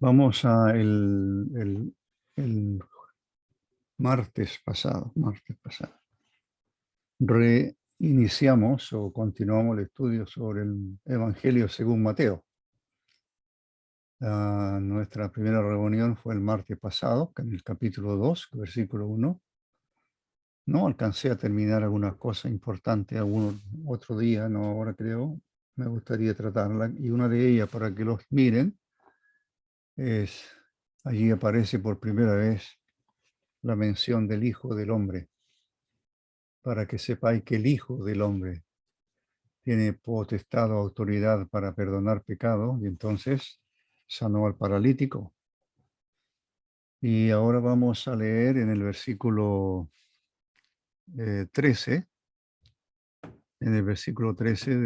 Vamos a el martes pasado. Reiniciamos o continuamos el estudio sobre el Evangelio según Mateo. Nuestra primera reunión fue el martes pasado, en el capítulo 2, versículo 1. No alcancé a terminar algunas cosas importantes, algún otro día, no ahora creo. Me gustaría tratarla. Y una de ellas, para que los miren, es, allí aparece por primera vez la mención del Hijo del Hombre, para que sepáis que el Hijo del Hombre tiene potestad o autoridad para perdonar pecados, y entonces sanó al paralítico. Y ahora vamos a leer en el versículo 13, en el versículo 13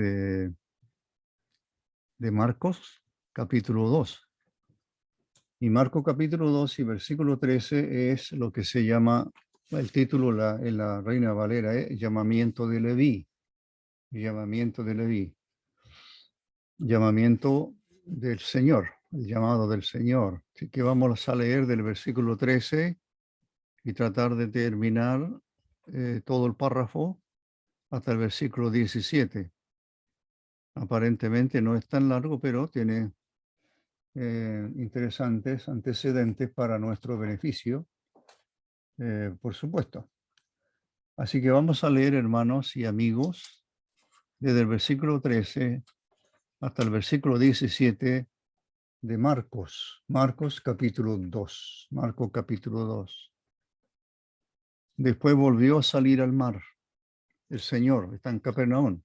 de Marcos, capítulo 2. Y Marcos capítulo 2 y versículo 13 es lo que se llama, el título en la Reina Valera, llamamiento de Leví. Llamamiento de Leví. Llamamiento del Señor, el llamado del Señor. Así que vamos a leer del versículo 13 y tratar de terminar todo el párrafo hasta el versículo 17. Aparentemente no es tan largo, pero tiene interesantes antecedentes para nuestro beneficio, por supuesto. Así que vamos a leer, hermanos y amigos, desde el versículo 13 hasta el versículo 17 de Marcos. Marcos capítulo 2. Marcos capítulo 2. Después volvió a salir al mar. El Señor está en Capernaum.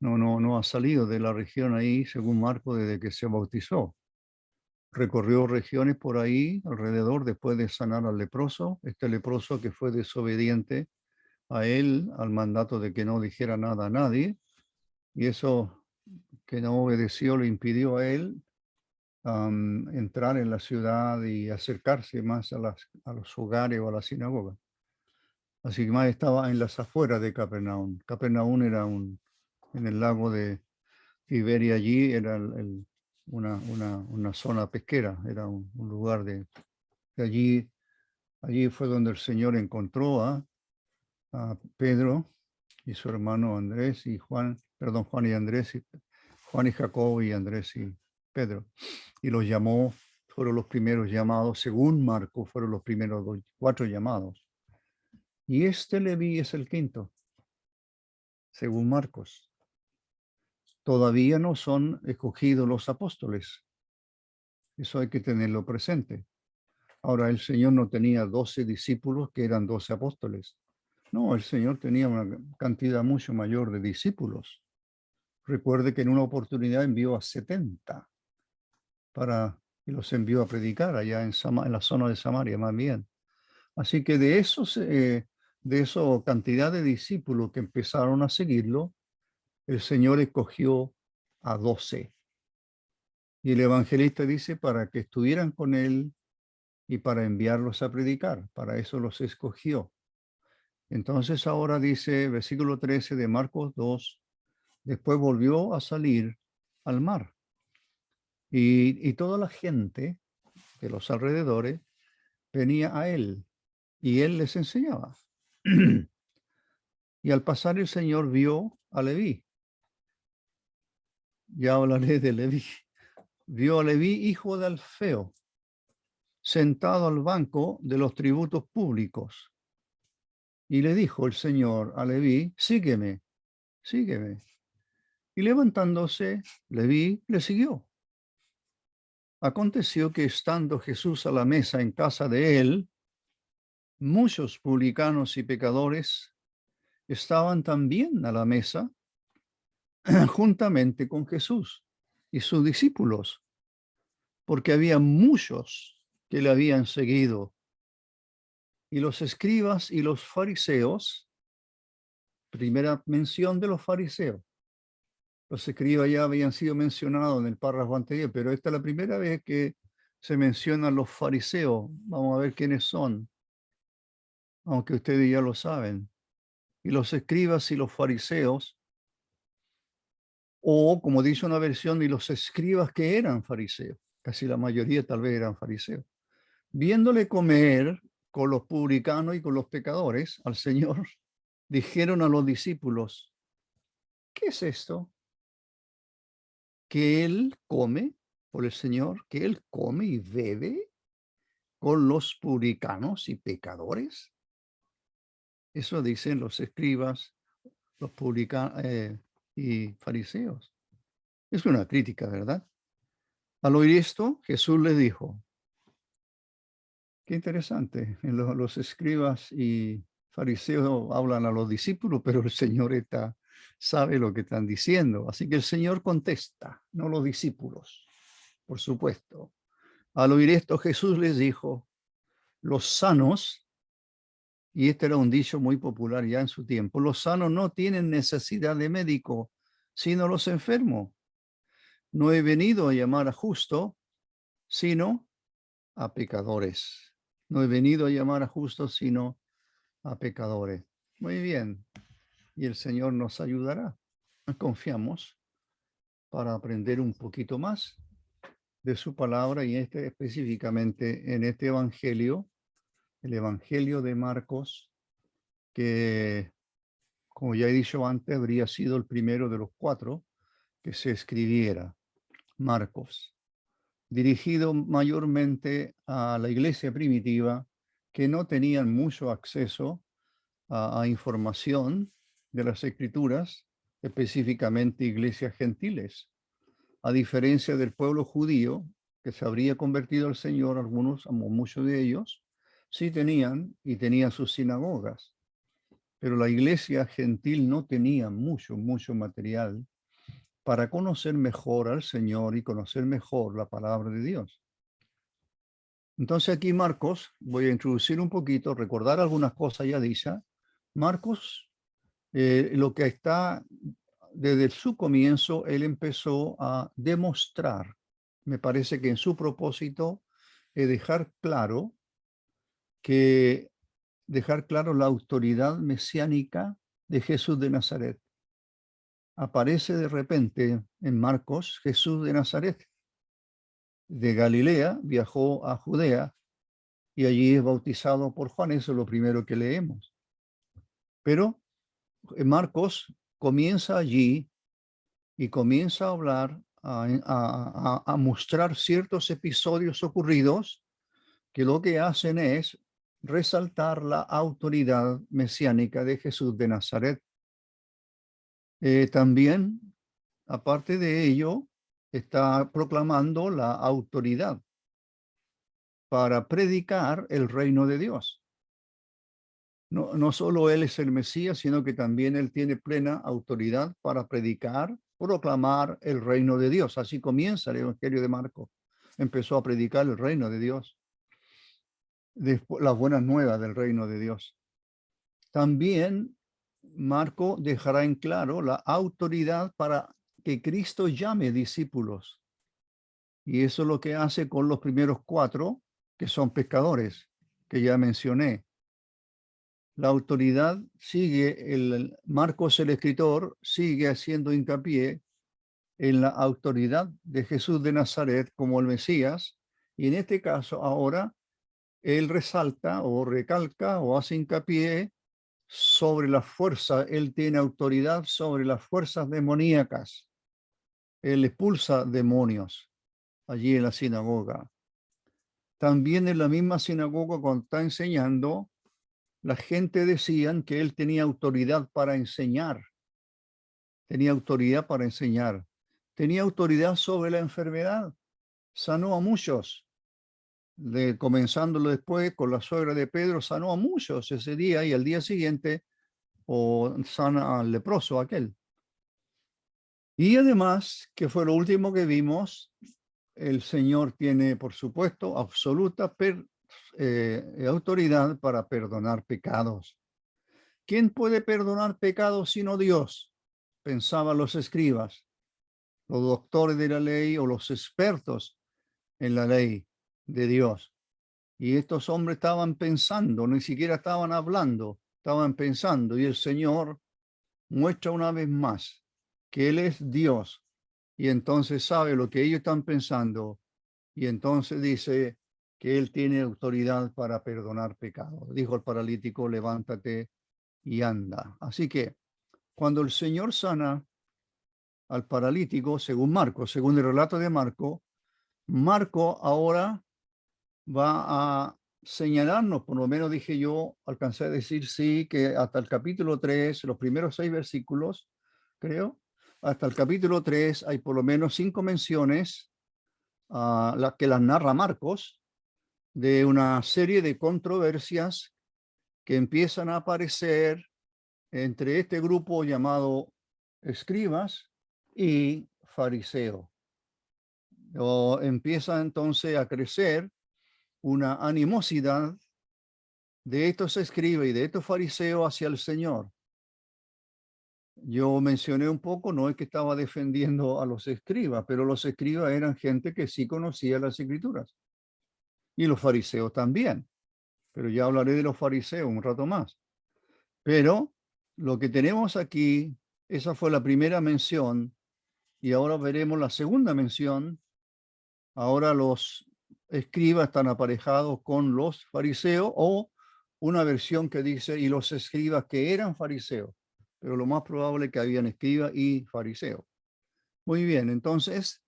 No ha salido de la región ahí, según Marcos, desde que se bautizó. Recorrió regiones por ahí alrededor después de sanar al leproso, este leproso que fue desobediente a él, al mandato de que no dijera nada a nadie, y eso que no obedeció le impidió a él entrar en la ciudad y acercarse más a los hogares o a la sinagoga. Así que más estaba en las afueras de Capernaum. Capernaum era en el lago de Tiberia, allí era una zona pesquera, era un lugar de allí fue donde el Señor encontró a Pedro y su hermano Andrés y Juan y Andrés, Juan y Jacobo y Andrés y Pedro, y los llamó. Fueron los primeros llamados, según Marco, fueron los primeros 4 llamados. Y este Leví es el quinto, según Marcos. Todavía no son escogidos los apóstoles. Eso hay que tenerlo presente. Ahora, el Señor no tenía 12 discípulos que eran 12 apóstoles. No, el Señor tenía una cantidad mucho mayor de discípulos. Recuerde que en una oportunidad envió a 70 y los envió a predicar allá en la zona de Samaria, más bien. Así que de esa cantidad de discípulos que empezaron a seguirlo, el Señor escogió a 12. Y el evangelista dice para que estuvieran con él y para enviarlos a predicar. Para eso los escogió. Entonces ahora dice, versículo 13 de Marcos 2, después volvió a salir al mar. Y toda la gente de los alrededores venía a él y él les enseñaba. Y al pasar el Señor vio a Leví. Ya hablaré de Leví. Vio a Leví, hijo de Alfeo, sentado al banco de los tributos públicos. Y le dijo el Señor a Leví, sígueme, sígueme. Y levantándose, Leví le siguió. Aconteció que estando Jesús a la mesa en casa de él, muchos publicanos y pecadores estaban también a la mesa juntamente con Jesús y sus discípulos, porque había muchos que le habían seguido. Y los escribas y los fariseos, primera mención de los fariseos. Los escribas ya habían sido mencionados en el párrafo anterior, pero esta es la primera vez que se mencionan los fariseos. Vamos a ver quiénes son, aunque ustedes ya lo saben. Y los escribas y los fariseos, o como dice una versión, y los escribas que eran fariseos. casi la mayoría tal vez eran fariseos, viéndole comer con los publicanos y con los pecadores al Señor, dijeron a los discípulos, ¿qué es esto? ¿Que él come por el Señor? ¿Que él come y bebe con los publicanos y pecadores? Eso dicen los escribas, los publicanos y fariseos. Es una crítica, ¿verdad? Al oír esto, Jesús les dijo, qué interesante, los escribas y fariseos hablan a los discípulos, pero el Señor sabe lo que están diciendo. Así que el Señor contesta, no los discípulos, por supuesto. Al oír esto, Jesús les dijo, los sanos, y este era un dicho muy popular ya en su tiempo, los sanos no tienen necesidad de médico, sino los enfermos. No he venido a llamar a justo, sino a pecadores. No he venido a llamar a justos, sino a pecadores. Muy bien. Y el Señor nos ayudará. Confiamos para aprender un poquito más de su palabra y específicamente en este evangelio, el evangelio de Marcos, que, como ya he dicho antes, habría sido el primero de los 4 que se escribiera, Marcos, dirigido mayormente a la iglesia primitiva que no tenían mucho acceso a información de las escrituras, específicamente iglesias gentiles, a diferencia del pueblo judío que se habría convertido al Señor, algunos, muchos de ellos, sí tenían sus sinagogas, pero la iglesia gentil no tenía mucho material para conocer mejor al Señor y conocer mejor la palabra de Dios. Entonces aquí Marcos, voy a introducir un poquito, recordar algunas cosas ya dichas. Marcos, lo que está desde su comienzo, él empezó a demostrar, me parece que en su propósito, dejar claro la autoridad mesiánica de Jesús de Nazaret. Aparece de repente en Marcos Jesús de Nazaret. De Galilea viajó a Judea y allí es bautizado por Juan. Eso es lo primero que leemos. Pero Marcos comienza allí y comienza a hablar, a mostrar ciertos episodios ocurridos que lo que hacen es resaltar la autoridad mesiánica de Jesús de Nazaret. También, aparte de ello, está proclamando la autoridad para predicar el reino de Dios. No solo Él es el Mesías, sino que también Él tiene plena autoridad para predicar, proclamar el reino de Dios. Así comienza el Evangelio de Marcos. Empezó a predicar el reino de Dios, las buenas nuevas del reino de Dios. También Marco dejará en claro la autoridad para que Cristo llame discípulos. Y eso es lo que hace con los primeros 4, que son pescadores, que ya mencioné. La autoridad sigue, Marcos el escritor sigue haciendo hincapié en la autoridad de Jesús de Nazaret como el Mesías, y en este caso ahora él resalta o recalca o hace hincapié sobre la fuerza, él tiene autoridad sobre las fuerzas demoníacas, él expulsa demonios allí en la sinagoga. También en la misma sinagoga cuando está enseñando, la gente decían que él tenía autoridad para enseñar, tenía autoridad para enseñar, tenía autoridad sobre la enfermedad, sanó a muchos, comenzándolo después con la suegra de Pedro, sanó a muchos ese día y al día siguiente o sana al leproso aquel. Y además, que fue lo último que vimos, el Señor tiene, por supuesto, absoluta autoridad para perdonar pecados. ¿Quién puede perdonar pecados sino Dios? Pensaban los escribas, los doctores de la ley o los expertos en la ley de Dios. Y estos hombres estaban pensando, ni siquiera estaban hablando, estaban pensando. Y el Señor muestra una vez más que Él es Dios. Y entonces sabe lo que ellos están pensando y entonces dice que él tiene autoridad para perdonar pecados. Dijo al paralítico, levántate y anda. Así que cuando el Señor sana al paralítico, según Marcos, según el relato de Marco, Marco ahora va a señalarnos, por lo menos dije yo, alcancé a decir sí, que hasta el capítulo 3, los primeros 6 versículos, creo, hasta el capítulo 3 hay por lo menos 5 menciones que las narra Marcos, de una serie de controversias que empiezan a aparecer entre este grupo llamado escribas y fariseo. O empieza entonces a crecer una animosidad de estos escribas y de estos fariseos hacia el Señor. Yo mencioné un poco, no es que estaba defendiendo a los escribas, pero los escribas eran gente que sí conocía las escrituras. Y los fariseos también. Pero ya hablaré de los fariseos un rato más. Pero lo que tenemos aquí, esa fue la primera mención, y ahora veremos la segunda mención. Ahora los escribas están aparejados con los fariseos, o una versión que dice, y los escribas que eran fariseos, pero lo más probable es que habían escribas y fariseos. Muy bien, entonces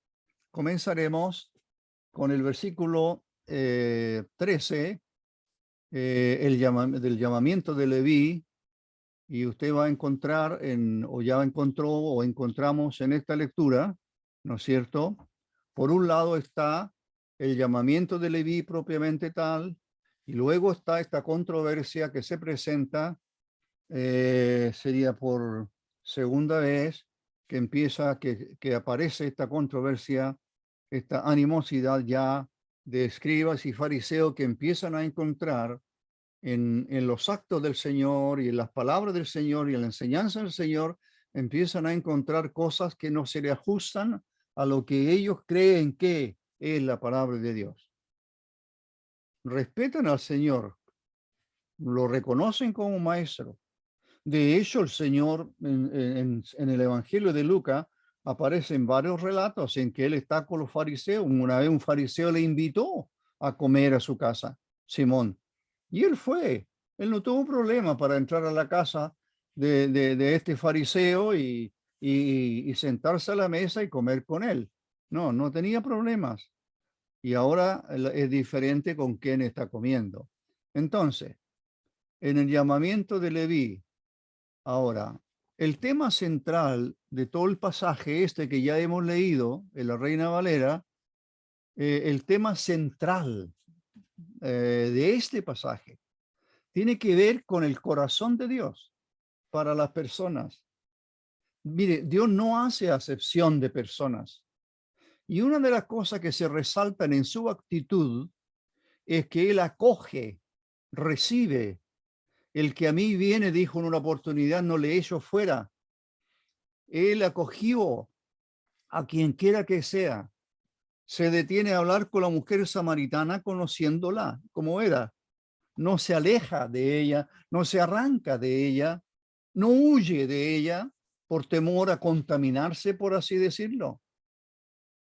comenzaremos con el versículo 13, del llamamiento de Leví, y usted va a encontrar, o ya encontró, o encontramos en esta lectura, ¿no es cierto? Por un lado está el llamamiento de Leví propiamente tal, y luego está esta controversia que se presenta, sería por segunda vez que empieza, que aparece esta controversia, esta animosidad ya de escribas y fariseos que empiezan a encontrar en los actos del Señor y en las palabras del Señor y en la enseñanza del Señor, empiezan a encontrar cosas que no se le ajustan a lo que ellos creen que es la palabra de Dios. Respetan al Señor, lo reconocen como maestro. De hecho, el Señor en el Evangelio de Lucas aparecen varios relatos en que él está con los fariseos. Una vez un fariseo le invitó a comer a su casa, Simón, y él fue. Él no tuvo problema para entrar a la casa de este fariseo y sentarse a la mesa y comer con él. No, no tenía problemas. Y ahora es diferente con quién está comiendo. Entonces, en el llamamiento de Leví, ahora, el tema central de todo el pasaje este que ya hemos leído en la Reina Valera, el tema central de este pasaje tiene que ver con el corazón de Dios para las personas. Mire, Dios no hace acepción de personas. Y una de las cosas que se resaltan en su actitud es que Él acoge, recibe. El que a mí viene, dijo en una oportunidad, no le echo fuera. Él acogió a quien quiera que sea. Se detiene a hablar con la mujer samaritana conociéndola como era. No se aleja de ella, no se arranca de ella, no huye de ella por temor a contaminarse, por así decirlo.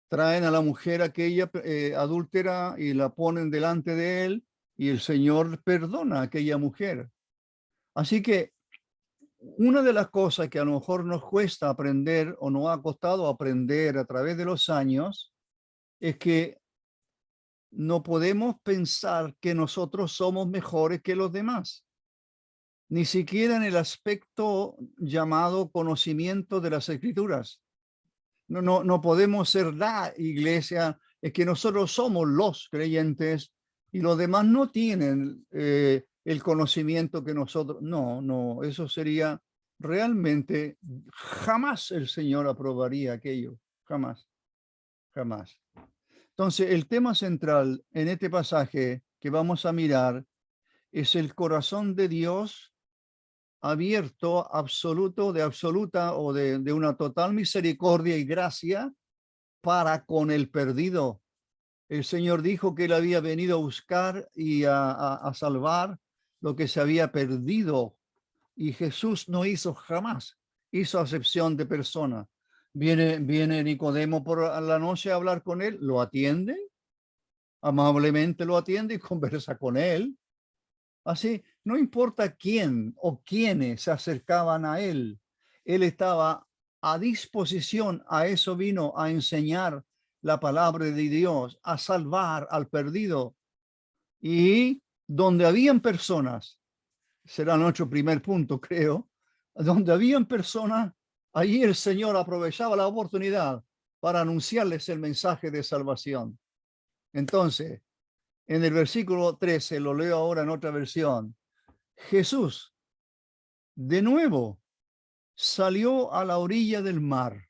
Traen a la mujer aquella adúltera y la ponen delante de él, y el Señor perdona a aquella mujer. Así que una de las cosas que a lo mejor nos cuesta aprender o nos ha costado aprender a través de los años es que no podemos pensar que nosotros somos mejores que los demás, ni siquiera en el aspecto llamado conocimiento de las Escrituras. No podemos ser la iglesia, es que nosotros somos los creyentes y los demás no tienen el conocimiento que nosotros. No, eso sería realmente, jamás el Señor aprobaría aquello, jamás, jamás. Entonces, el tema central en este pasaje que vamos a mirar es el corazón de Dios abierto, absoluto, de absoluta o de una total misericordia y gracia para con el perdido. El Señor dijo que Él había venido a buscar y a salvar lo que se había perdido. Y Jesús no hizo jamás, hizo acepción de persona. Viene Nicodemo por la noche a hablar con Él, lo atiende amablemente lo atiende y conversa con él. Así, no importa quién o quiénes se acercaban a él estaba a disposición. A eso vino, a enseñar la palabra de Dios, a salvar al perdido. Y donde habían personas, será nuestro primer punto, creo, donde habían personas, allí el Señor aprovechaba la oportunidad para anunciarles el mensaje de salvación. Entonces, en el versículo 13, lo leo ahora en otra versión, Jesús de nuevo salió a la orilla del mar,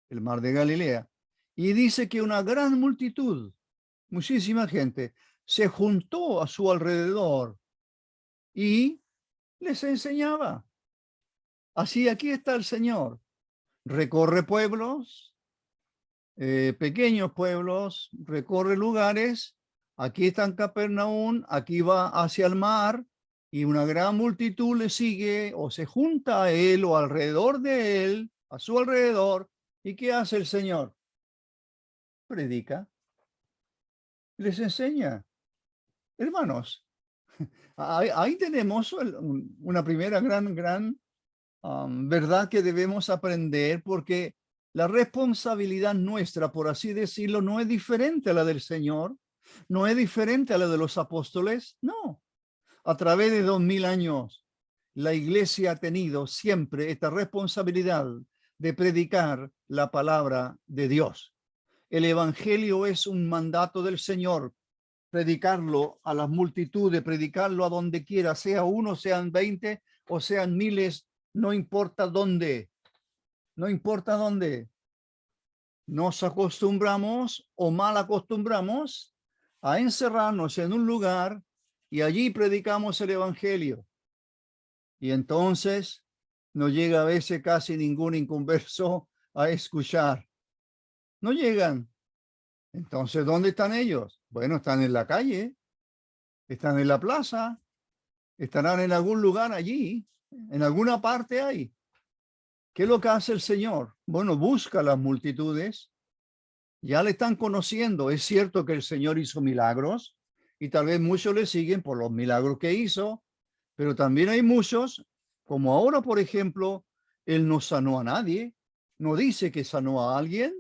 el mar de Galilea, y dice que una gran multitud, muchísima gente, se juntó a su alrededor y les enseñaba. Así aquí está el Señor. Recorre pueblos, pequeños pueblos, recorre lugares. Aquí está en Capernaum, aquí va hacia el mar y una gran multitud le sigue o se junta a él o alrededor de él, a su alrededor. ¿Y qué hace el Señor? Predica, les enseña. Hermanos, ahí tenemos una primera gran verdad que debemos aprender, porque la responsabilidad nuestra, por así decirlo, no es diferente a la del Señor, no es diferente a la de los apóstoles, no. A través de 2000 años, la iglesia ha tenido siempre esta responsabilidad de predicar la palabra de Dios. El evangelio es un mandato del Señor, predicarlo a las multitudes, predicarlo a donde quiera, sea uno, sean 20 o sean miles, no importa dónde, no importa dónde. Nos acostumbramos o mal acostumbramos a encerrarnos en un lugar y allí predicamos el evangelio. Y entonces no llega a veces casi ningún inconverso a escuchar. No llegan. Entonces, ¿dónde están ellos? Bueno, están en la calle, están en la plaza, estarán en algún lugar allí, en alguna parte ahí. ¿Qué es lo que hace el Señor? Bueno, busca las multitudes, ya le están conociendo. Es cierto que el Señor hizo milagros y tal vez muchos le siguen por los milagros que hizo, pero también hay muchos, como ahora, por ejemplo, Él no sanó a nadie, no dice que sanó a alguien,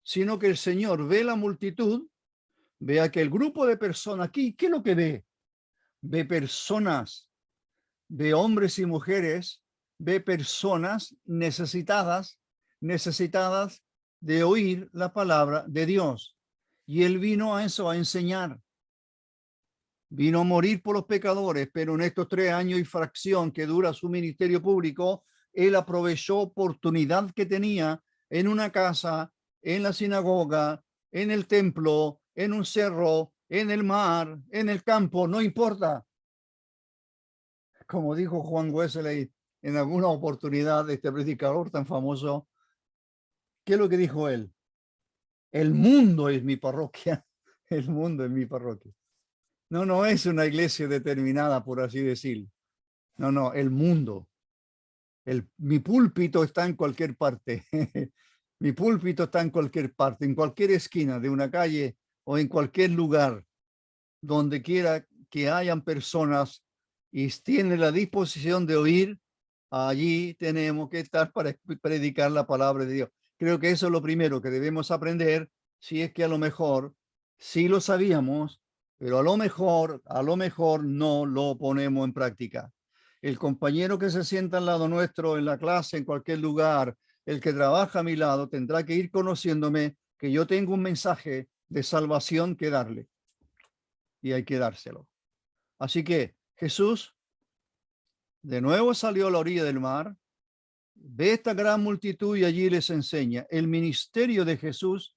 sino que el Señor ve la multitud, ve a que el grupo de personas aquí, ¿qué es lo que ve? Ve personas, ve hombres y mujeres, ve personas necesitadas de oír la palabra de Dios. Y Él vino a eso, a enseñar. Vino a morir por los pecadores, pero en estos 3 años y fracción que dura su ministerio público, Él aprovechó oportunidad que tenía en una casa, en la sinagoga, en el templo, en un cerro, en el mar, en el campo, no importa. Como dijo Juan Wesley en alguna oportunidad, este predicador tan famoso, ¿qué es lo que dijo él? El mundo es mi parroquia, el mundo es mi parroquia. No es una iglesia determinada, por así decirlo. No, el mundo. Mi púlpito está en cualquier parte. Mi púlpito está en cualquier parte, en cualquier esquina de una calle o en cualquier lugar, donde quiera que hayan personas y tienen la disposición de oír, allí tenemos que estar para predicar la palabra de Dios. Creo que eso es lo primero que debemos aprender, si es que a lo mejor sí lo sabíamos, pero a lo mejor no lo ponemos en práctica. El compañero que se sienta al lado nuestro en la clase, en cualquier lugar, el que trabaja a mi lado, tendrá que ir conociéndome que yo tengo un mensaje de salvación que darle y hay que dárselo. Así que Jesús de nuevo salió a la orilla del mar, ve esta gran multitud y allí les enseña. El ministerio de Jesús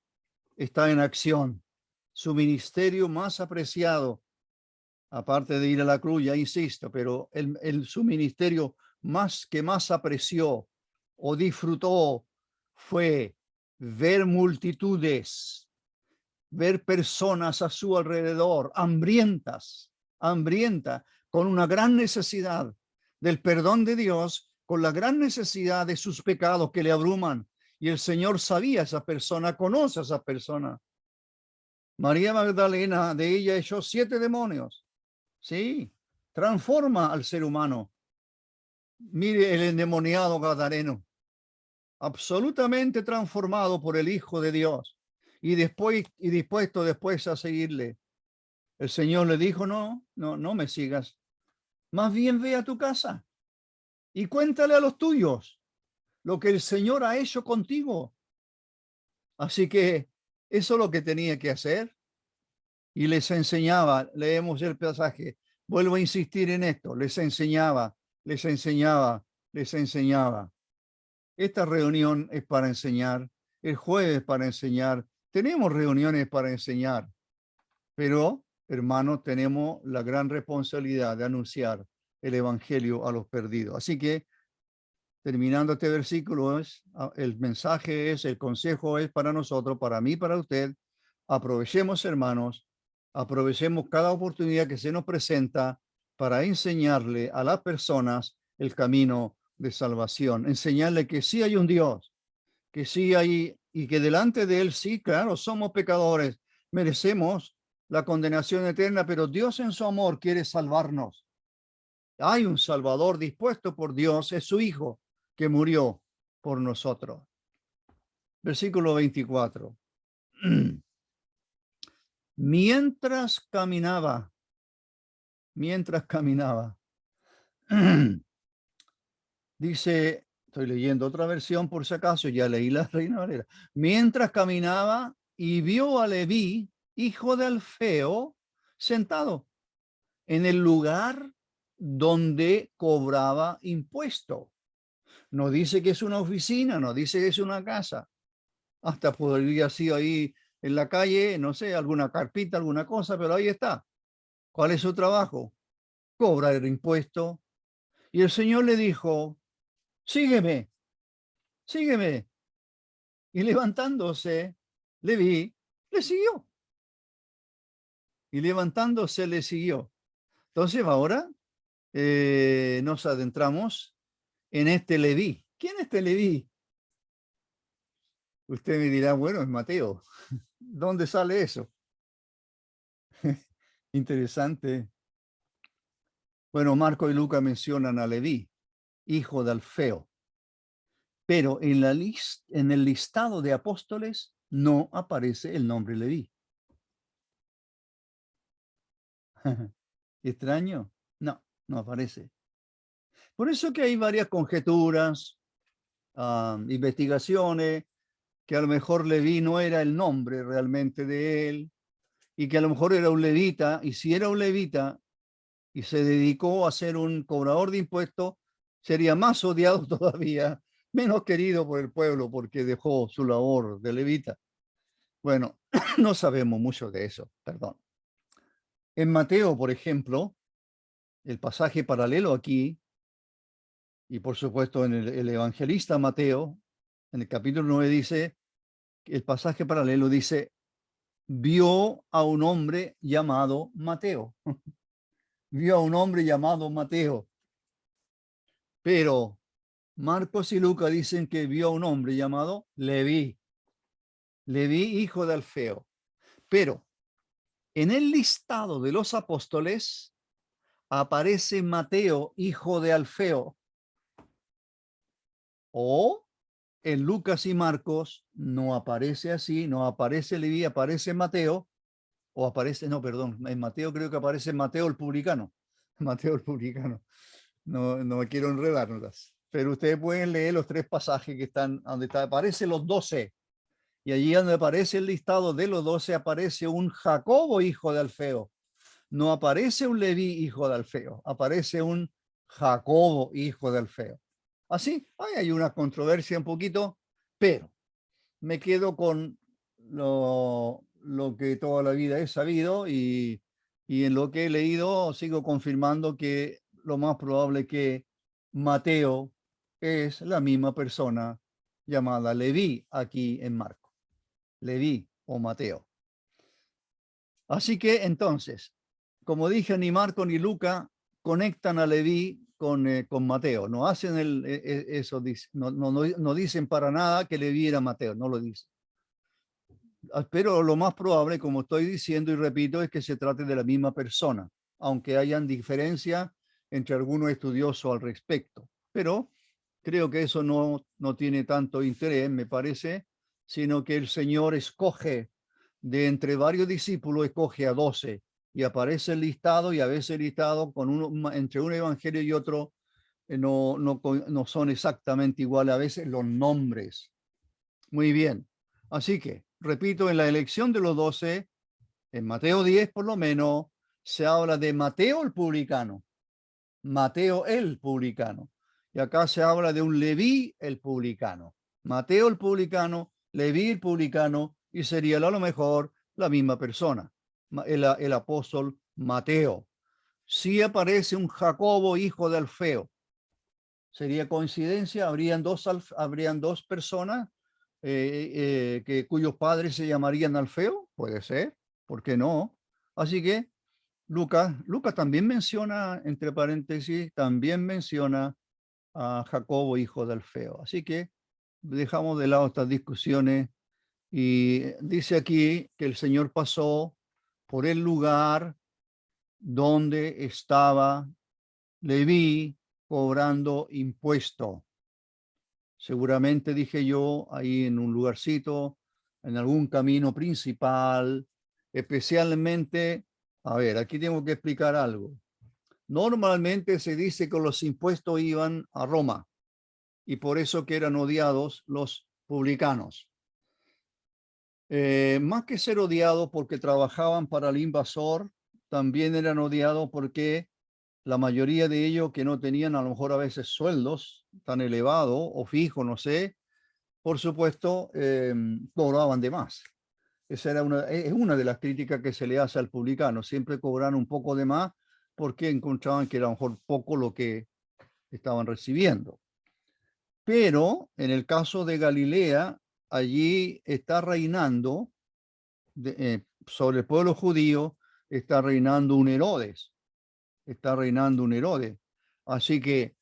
está en acción. Su ministerio más apreciado, aparte de ir a la cruz, ya insisto, pero su ministerio más apreció o disfrutó fue ver multitudes, ver personas a su alrededor, hambrientas, con una gran necesidad del perdón de Dios, con la gran necesidad de sus pecados que le abruman. Y el Señor sabía a esa persona, conoce a esa persona. María Magdalena, de ella echó 7 demonios. Sí, transforma al ser humano. Mire el endemoniado gadareno, absolutamente transformado por el Hijo de Dios y dispuesto después a seguirle. El Señor le dijo, no me sigas. Más bien ve a tu casa y cuéntale a los tuyos lo que el Señor ha hecho contigo. Así que eso es lo que tenía que hacer. Y les enseñaba, leemos el pasaje, vuelvo a insistir en esto, les enseñaba. Esta reunión es para enseñar, el jueves para enseñar, tenemos reuniones para enseñar, pero hermanos, tenemos la gran responsabilidad de anunciar el evangelio a los perdidos. Así que, terminando este versículo, el mensaje es, el consejo es para nosotros, para mí, para usted. Aprovechemos, hermanos, aprovechemos cada oportunidad que se nos presenta para enseñarle a las personas el camino de salvación, enseñarle que sí hay un Dios, que sí hay, y que delante de él, sí, claro, somos pecadores, merecemos la condenación eterna, pero Dios en su amor quiere salvarnos. Hay un Salvador dispuesto por Dios, es su Hijo, que murió por nosotros. Versículo 24. Mientras caminaba, dice, estoy leyendo otra versión por si acaso, ya leí la Reina Valera. Mientras caminaba y vio a Leví, hijo de Alfeo, sentado en el lugar donde cobraba impuesto. No dice que es una oficina, no dice que es una casa. Hasta podría ser ahí en la calle, no sé, alguna carpita, alguna cosa, pero ahí está. ¿Cuál es su trabajo? Cobrar el impuesto. Y el Señor le dijo, sígueme, sígueme. Y levantándose, Leví le siguió. Y levantándose le siguió. Entonces ahora nos adentramos en este Leví. ¿Quién es este Leví? Usted me dirá, bueno, es Mateo. ¿Dónde sale eso? Interesante. Bueno, Marco y Lucas mencionan a Leví, hijo de Alfeo, pero en el listado de apóstoles no aparece el nombre Leví. ¿Extraño? No aparece. Por eso que hay varias conjeturas, investigaciones, que a lo mejor Leví no era el nombre realmente de él, y que a lo mejor era un levita, y si era un levita y se dedicó a ser un cobrador de impuestos, sería más odiado todavía, menos querido por el pueblo porque dejó su labor de levita. Bueno, no sabemos mucho de eso, perdón. En Mateo, por ejemplo, el pasaje paralelo aquí, y por supuesto en el evangelista Mateo, en el capítulo 9 dice, el pasaje paralelo dice, vio a un hombre llamado Mateo. Vio a un hombre llamado Mateo. Pero Marcos y Lucas dicen que vio a un hombre llamado Leví. Leví, hijo de Alfeo. Pero en el listado de los apóstoles aparece Mateo, hijo de Alfeo. O en Lucas y Marcos no aparece así, no aparece Leví, aparece Mateo, o aparece, no, perdón, en Mateo creo que aparece Mateo el publicano. Mateo el publicano. No me quiero enredarnos, pero ustedes pueden leer los 3 pasajes que están, donde aparecen los 12. Y allí donde aparece el listado de los 12 aparece un Jacobo, hijo de Alfeo. No aparece un Leví, hijo de Alfeo. Aparece un Jacobo, hijo de Alfeo. Así, hay una controversia un poquito, pero me quedo con lo que toda la vida he sabido y en lo que he leído sigo confirmando que lo más probable es que Mateo es la misma persona llamada Leví aquí en Marcos. Leví o Mateo. Así que entonces, como dije, ni Marco ni Luca conectan a Leví con Mateo. No hacen eso, no dicen para nada que Leví era Mateo, no lo dicen. Pero lo más probable, como estoy diciendo y repito, es que se trate de la misma persona, aunque hayan diferencias entre algunos estudiosos al respecto. Pero creo que eso no tiene tanto interés, me parece, sino que el Señor escoge de entre varios discípulos, escoge a 12 y aparece el listado, y a veces el listado con entre un evangelio y otro no son exactamente iguales a veces los nombres. Muy bien. Así que, repito, en la elección de los 12, en Mateo 10 por lo menos, se habla de Mateo el publicano, Mateo el publicano. Y acá se habla de un Leví el publicano. Mateo el publicano, Leví el publicano, y sería a lo mejor la misma persona, el apóstol Mateo. Si aparece un Jacobo, hijo de Alfeo, ¿sería coincidencia? Habrían dos personas cuyos padres se llamarían Alfeo? Puede ser, ¿por qué no? Así que Lucas también menciona, entre paréntesis, también menciona a Jacobo, hijo de Alfeo. Así que dejamos de lado estas discusiones y dice aquí que el Señor pasó por el lugar donde estaba Leví cobrando impuesto. Seguramente, dije yo, ahí en un lugarcito, en algún camino principal, especialmente, a ver, aquí tengo que explicar algo. Normalmente se dice que los impuestos iban a Roma y por eso que eran odiados los publicanos. Más que ser odiados porque trabajaban para el invasor, también eran odiados porque la mayoría de ellos que no tenían a lo mejor a veces sueldos tan elevados o fijos, no sé, por supuesto, cobraban de más. Esa es una de las críticas que se le hace al publicano. Siempre cobran un poco de más porque encontraban que era a lo mejor poco lo que estaban recibiendo. Pero en el caso de Galilea, allí está reinando, sobre el pueblo judío, está reinando un Herodes. Está reinando un Herodes. Así que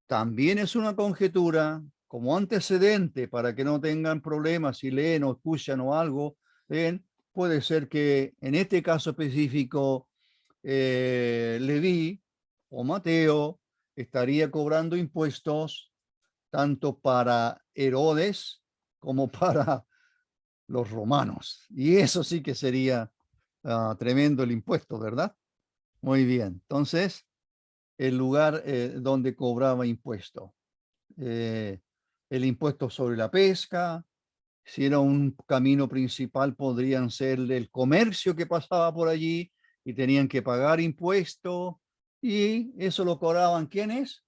también es una conjetura como antecedente para que no tengan problemas si leen o escuchan o algo, leen, puede ser que en este caso específico Leví o Mateo estaría cobrando impuestos tanto para Herodes como para los romanos. Y eso sí que sería tremendo el impuesto, ¿verdad? Muy bien. Entonces, el lugar donde cobraba impuesto. El impuesto sobre la pesca, si era un camino principal, podrían ser el comercio que pasaba por allí y tenían que pagar impuestos, y eso lo cobraban ¿quiénes?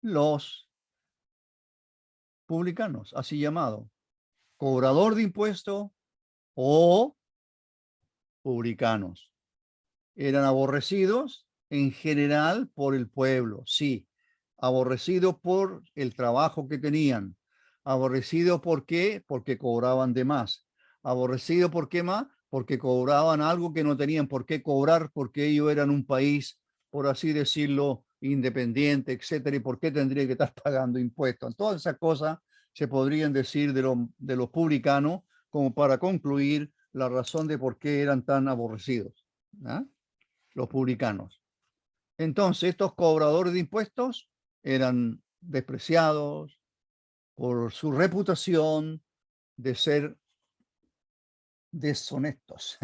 Los publicanos, así llamado, cobrador de impuestos o publicanos. Eran aborrecidos en general por el pueblo, sí, aborrecidos por el trabajo que tenían, aborrecidos ¿por qué? Porque cobraban de más, aborrecidos ¿por qué más? Porque cobraban algo que no tenían por qué cobrar, porque ellos eran un país, por así decirlo, independiente, etcétera, y por qué tendría que estar pagando impuestos. Todas esas cosas se podrían decir de los publicanos como para concluir la razón de por qué eran tan aborrecidos, ¿eh? Los publicanos. Entonces, estos cobradores de impuestos eran despreciados por su reputación de ser deshonestos.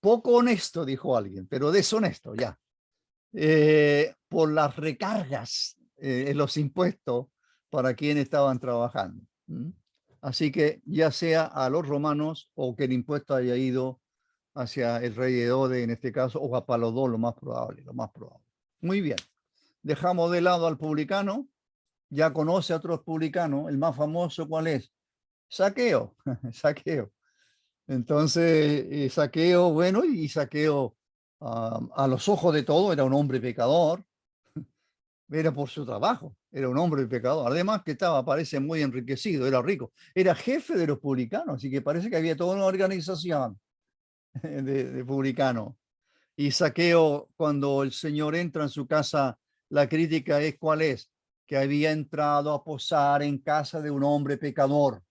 Poco honesto, dijo alguien, pero deshonesto ya. Por las recargas en los impuestos para quienes estaban trabajando. Así que ya sea a los romanos o que el impuesto haya ido hacia el rey de Herodes, en este caso, o a para los dos, lo más probable, lo más probable. Muy bien. Dejamos de lado al publicano. Ya conoce a otros publicanos. El más famoso, ¿cuál es? Saqueo. Saqueo. Entonces, Saqueo, bueno, y Saqueo a los ojos de todo era un hombre pecador. Era por su trabajo, era un hombre pecador. Además que estaba, parece, muy enriquecido, era rico. Era jefe de los publicanos, así que parece que había toda una organización de publicanos. Y Saqueo, cuando el Señor entra en su casa, la crítica es ¿cuál es? Que había entrado a posar en casa de un hombre pecador.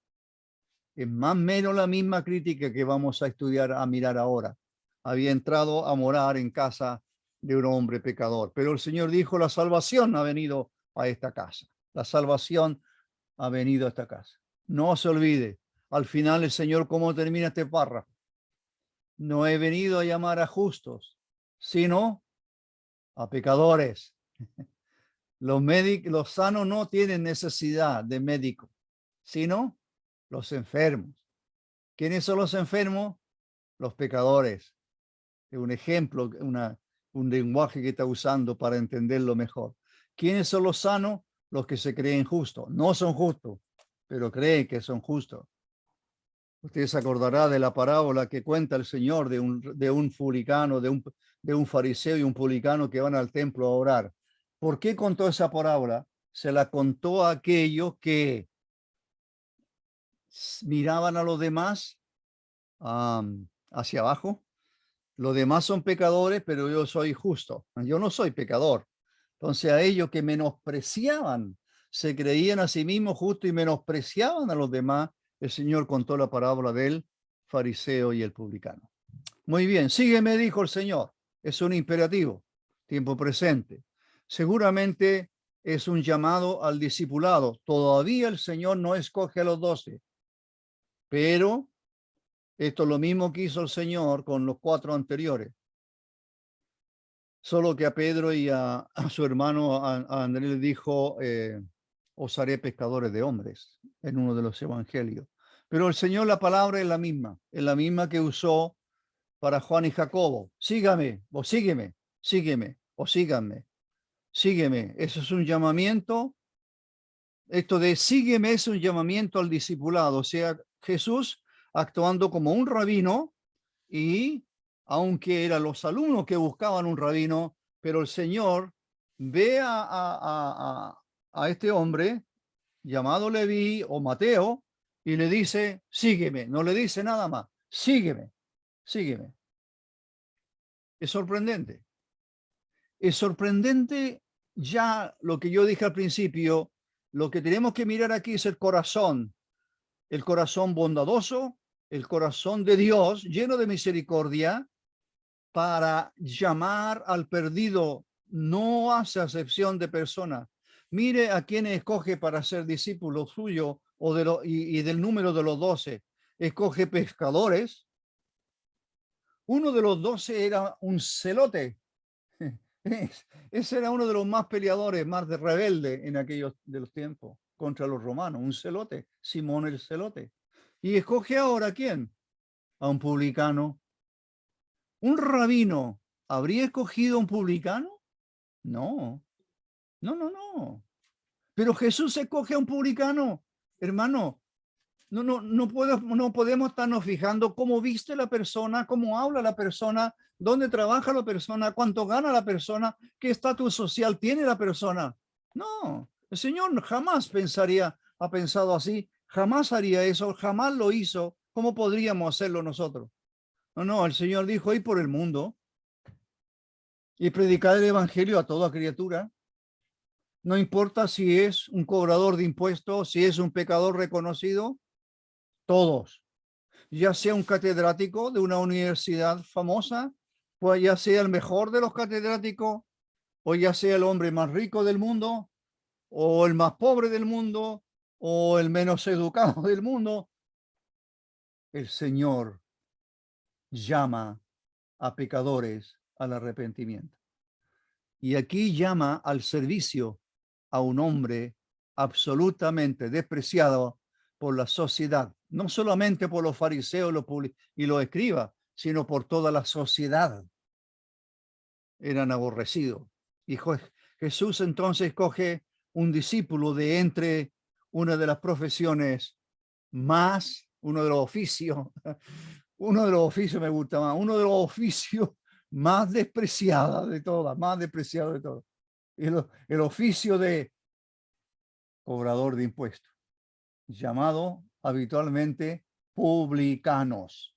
es más o menos la misma crítica que vamos a estudiar, a mirar ahora. Había entrado a morar en casa de un hombre pecador, pero el Señor dijo, la salvación ha venido a esta casa. La salvación ha venido a esta casa. No se olvide, al final el Señor, ¿cómo termina este párrafo? No he venido a llamar a justos, sino a pecadores. Los sanos no tienen necesidad de médico, sino los enfermos. ¿Quiénes son los enfermos? Los pecadores. Es un ejemplo, un lenguaje que está usando para entenderlo mejor. ¿Quiénes son los sanos? Los que se creen justos. No son justos, pero creen que son justos. Usted se acordará de la parábola que cuenta el Señor de un publicano, de un fariseo y un publicano que van al templo a orar. ¿Por qué contó esa parábola? Se la contó a aquellos que miraban a los demás hacia abajo. Los demás son pecadores, pero yo soy justo. Yo no soy pecador. Entonces a ellos que menospreciaban, se creían a sí mismos justos y menospreciaban a los demás, el Señor contó la parábola del fariseo y el publicano. Muy bien, sígueme, dijo el Señor. Es un imperativo, tiempo presente. Seguramente es un llamado al discipulado. Todavía el Señor no escoge a los 12, pero esto es lo mismo que hizo el Señor con los 4 anteriores. Solo que a Pedro y a su hermano a Andrés le dijo, os haré pescadores de hombres, en uno de los evangelios. Pero el Señor, la palabra es la misma que usó para Juan y Jacobo. Sígame, o sígueme, sígueme, o síganme, sígueme. Eso es un llamamiento. Esto de sígueme es un llamamiento al discipulado. O sea, Jesús actuando como un rabino, y aunque eran los alumnos que buscaban un rabino, pero el Señor ve a este hombre llamado Leví o Mateo y le dice, sígueme. No le dice nada más, sígueme, sígueme. Es sorprendente. Es sorprendente ya lo que yo dije al principio. Lo que tenemos que mirar aquí es el corazón bondadoso, el corazón de Dios lleno de misericordia para llamar al perdido. No hace acepción de personas. Mire a quién escoge para ser discípulo suyo y del número de los 12. Escoge pescadores. Uno de los 12 era un celote. Ese era uno de los más peleadores, más de rebelde en aquellos de los tiempos contra los romanos, un celote, Simón el celote. Y escoge ahora ¿a quién? A un publicano. ¿Un rabino habría escogido a un publicano? No, no, no, no. Pero Jesús escoge a un publicano, hermano. No podemos estarnos fijando cómo viste la persona, cómo habla la persona, dónde trabaja la persona, cuánto gana la persona, qué estatus social tiene la persona. No, el Señor jamás ha pensado así, jamás haría eso, jamás lo hizo. ¿Cómo podríamos hacerlo nosotros? No, el Señor dijo, ir por el mundo y predicar el evangelio a toda criatura. No importa si es un cobrador de impuestos, si es un pecador reconocido, todos. Ya sea un catedrático de una universidad famosa, pues ya sea el mejor de los catedráticos, o ya sea el hombre más rico del mundo, o el más pobre del mundo, o el menos educado del mundo, el Señor llama a pecadores al arrepentimiento. Y aquí llama al servicio a un hombre absolutamente despreciado por la sociedad, no solamente por los fariseos y los escribas, sino por toda la sociedad. Eran aborrecidos. Y Jesús entonces coge un discípulo de entre una de las profesiones más, uno de los oficios me gusta más, uno de los oficios más despreciada de todas, más despreciado de todas. El oficio de cobrador de impuestos, llamado habitualmente publicanos,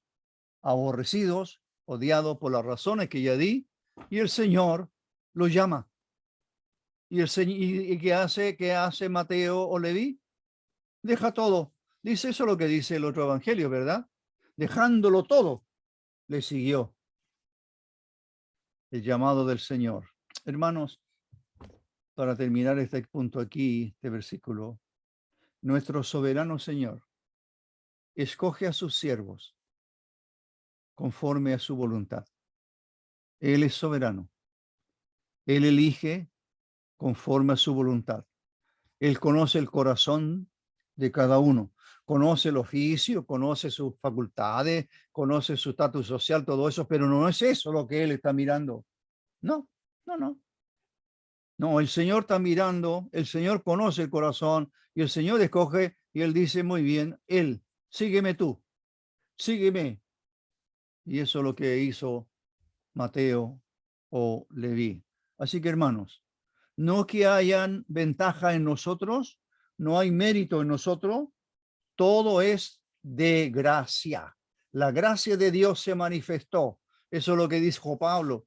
aborrecidos, odiados por las razones que ya di, y el Señor los llama. ¿Y qué hace Mateo o Leví? Deja todo, Dice eso lo que dice el otro evangelio, ¿verdad? Dejándolo todo, le siguió el llamado del Señor. Hermanos, para terminar este punto aquí, este versículo, nuestro soberano Señor escoge a sus siervos conforme a su voluntad. Él es soberano. Él elige conforme a su voluntad. Él conoce el corazón de cada uno, conoce el oficio, conoce sus facultades, conoce su estatus social, todo eso, pero no es eso lo que Él está mirando. No, no, no. No, el Señor está mirando, el Señor conoce el corazón y el Señor escoge y Él dice, muy bien, Él, sígueme tú, sígueme. Y eso es lo que hizo Mateo o Leví. Así que hermanos, no que hayan ventaja en nosotros, no hay mérito en nosotros, todo es de gracia. La gracia de Dios se manifestó. Eso es lo que dijo Pablo.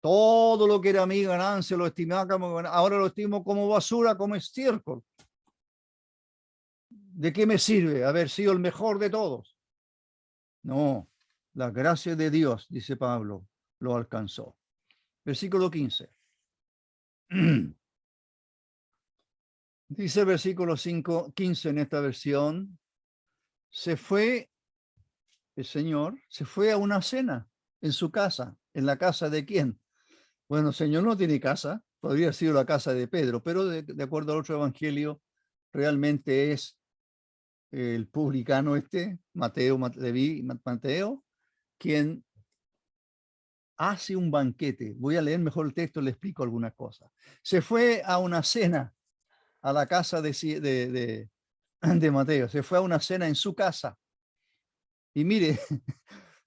Todo lo que era mi ganancia lo estimaba como ganancia. Ahora lo estimo como basura, como estiércol. ¿De qué me sirve haber sido el mejor de todos? No, la gracia de Dios, dice Pablo, lo alcanzó. Versículo 15. Dice el versículo 15 en esta versión, se fue, el Señor se fue a una cena en su casa. ¿En la casa de quién? Bueno, el Señor no tiene casa, podría haber sido la casa de Pedro, pero de acuerdo al otro evangelio, realmente es el publicano Mateo, quien hace un banquete. Voy a leer mejor el texto, le explico algunas cosas. Se fue a una cena a la casa de Mateo, se fue a una cena en su casa. Y mire,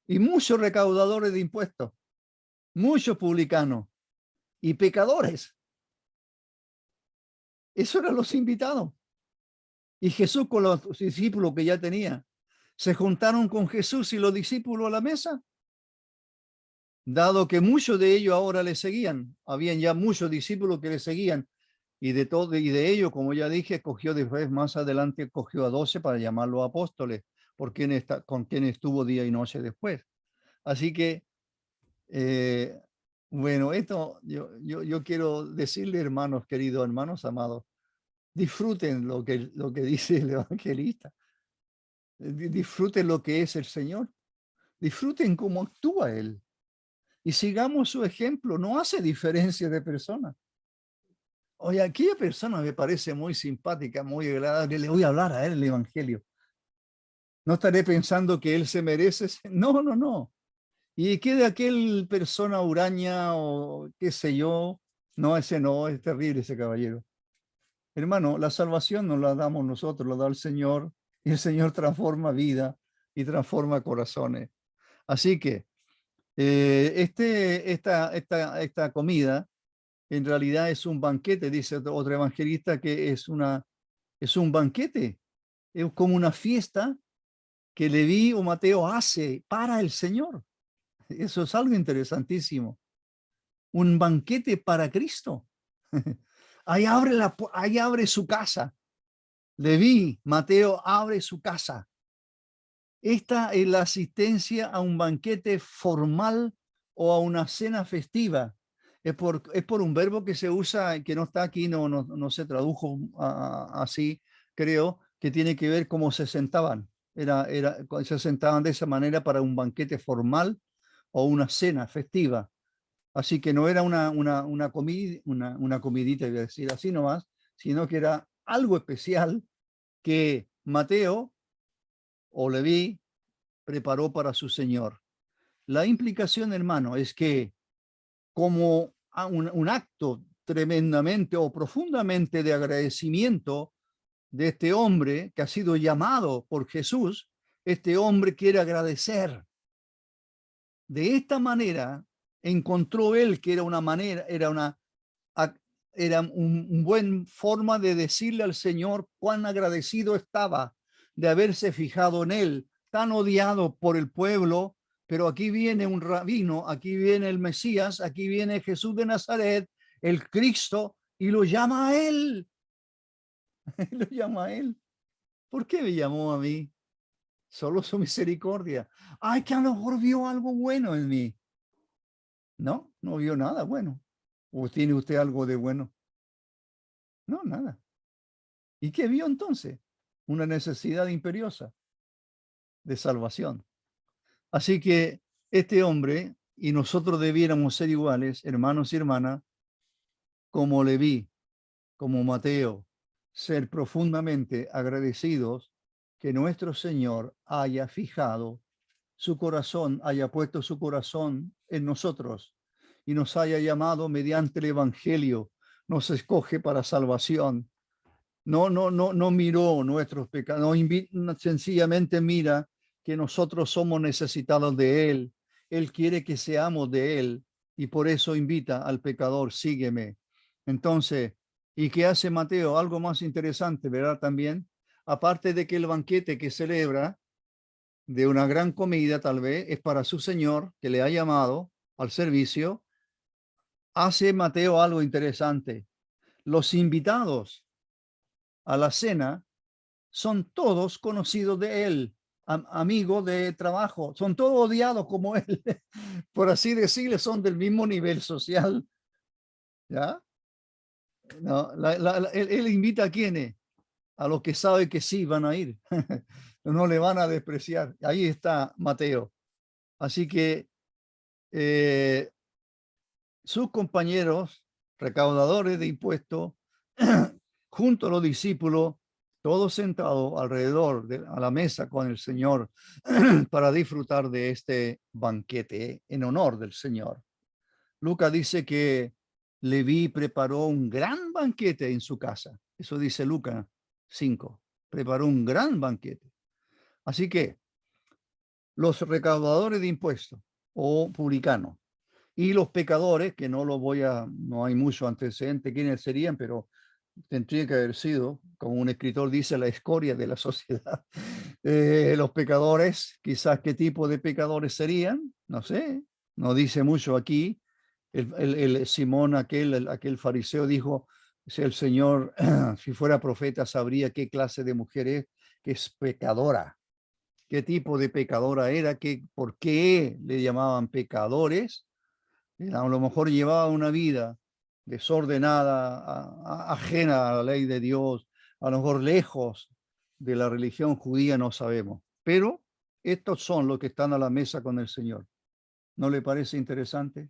y muchos recaudadores de impuestos, muchos publicanos y pecadores. Esos eran los invitados. Y Jesús con los discípulos que ya tenía, se juntaron con Jesús y los discípulos a la mesa, dado que muchos de ellos ahora le seguían. Habían ya muchos discípulos que le seguían. Y de ellos, como ya dije, escogió después, más adelante, escogió a 12 para llamarlos apóstoles, con quien estuvo día y noche después. Así que, bueno, esto yo quiero decirle, hermanos, queridos hermanos amados, disfruten lo que dice el evangelista, disfruten lo que es el Señor, disfruten cómo actúa Él y sigamos su ejemplo, no hace diferencia de persona. Oye, aquella persona me parece muy simpática, muy agradable, le voy a hablar a él el evangelio. No estaré pensando que él se merece, no, no, no. ¿Y qué de aquel persona huraña o qué sé yo? No, ese no, es terrible ese caballero. Hermano, la salvación no la damos nosotros, la da el Señor, y el Señor transforma vida y transforma corazones. Así que esta comida en realidad es un banquete, dice otro evangelista, que es un banquete, es como una fiesta que Leví o Mateo hace para el Señor. Eso es algo interesantísimo. Un banquete para Cristo. Ahí abre su casa. Leví, Mateo abre su casa. Esta es la asistencia a un banquete formal o a una cena festiva. Es por un verbo que se usa, que no está aquí, no se tradujo así, creo, que tiene que ver cómo se sentaban. Se sentaban de esa manera para un banquete formal o una cena festiva. Así que no era una comidita, iba a decir así nomás, sino que era algo especial que Mateo o Leví preparó para su Señor. La implicación, hermano, es que como un acto tremendamente o profundamente de agradecimiento de este hombre que ha sido llamado por Jesús, este hombre quiere agradecer. De esta manera encontró él que era una buen forma de decirle al Señor cuán agradecido estaba de haberse fijado en él, tan odiado por el pueblo, pero aquí viene un rabino, aquí viene el Mesías, aquí viene Jesús de Nazaret, el Cristo, y lo llama a él. Lo llama a él. ¿Por qué me llamó a mí? Solo su misericordia. Ay, que a lo mejor vio algo bueno en mí. No, no vio nada bueno. ¿O tiene usted algo de bueno? No, nada. ¿Y qué vio entonces? Una necesidad imperiosa de salvación. Así que este hombre y nosotros debiéramos ser iguales, hermanos y hermanas, como Leví, como Mateo, ser profundamente agradecidos que nuestro Señor haya fijado su corazón, haya puesto su corazón en nosotros y nos haya llamado mediante el Evangelio, nos escoge para salvación. No miró nuestros pecados, sencillamente mira que nosotros somos necesitados de Él. Él quiere que seamos de Él y por eso invita al pecador, sígueme. Entonces, ¿y qué hace Mateo? Algo más interesante, ¿verdad? También, aparte de que el banquete que celebra de una gran comida, tal vez, es para su Señor que le ha llamado al servicio, hace Mateo algo interesante. Los invitados a la cena son todos conocidos de él, amigos de trabajo, son todos odiados como él, por así decirle, son del mismo nivel social, ¿ya? No, él invita a quienes, a los que sabe que sí van a ir, no le van a despreciar. Ahí está Mateo. Así que eh, sus compañeros, recaudadores de impuestos, junto a los discípulos, todos sentados alrededor a la mesa con el Señor para disfrutar de este banquete en honor del Señor. Lucas dice que Leví preparó un gran banquete en su casa. Eso dice Lucas 5. Preparó un gran banquete. Así que los recaudadores de impuestos o publicanos y los pecadores, que no hay mucho antecedente quiénes serían, pero tendría que haber sido, como un escritor dice, la escoria de la sociedad. Los pecadores, quizás qué tipo de pecadores serían, no sé, no dice mucho aquí. El Simón, aquel fariseo, dijo, si el Señor, si fuera profeta, sabría qué clase de mujer es, que es pecadora, qué tipo de pecadora era, por qué le llamaban pecadores. A lo mejor llevaba una vida desordenada, ajena a la ley de Dios, a lo mejor lejos de la religión judía, no sabemos. Pero estos son los que están a la mesa con el Señor. ¿No le parece interesante?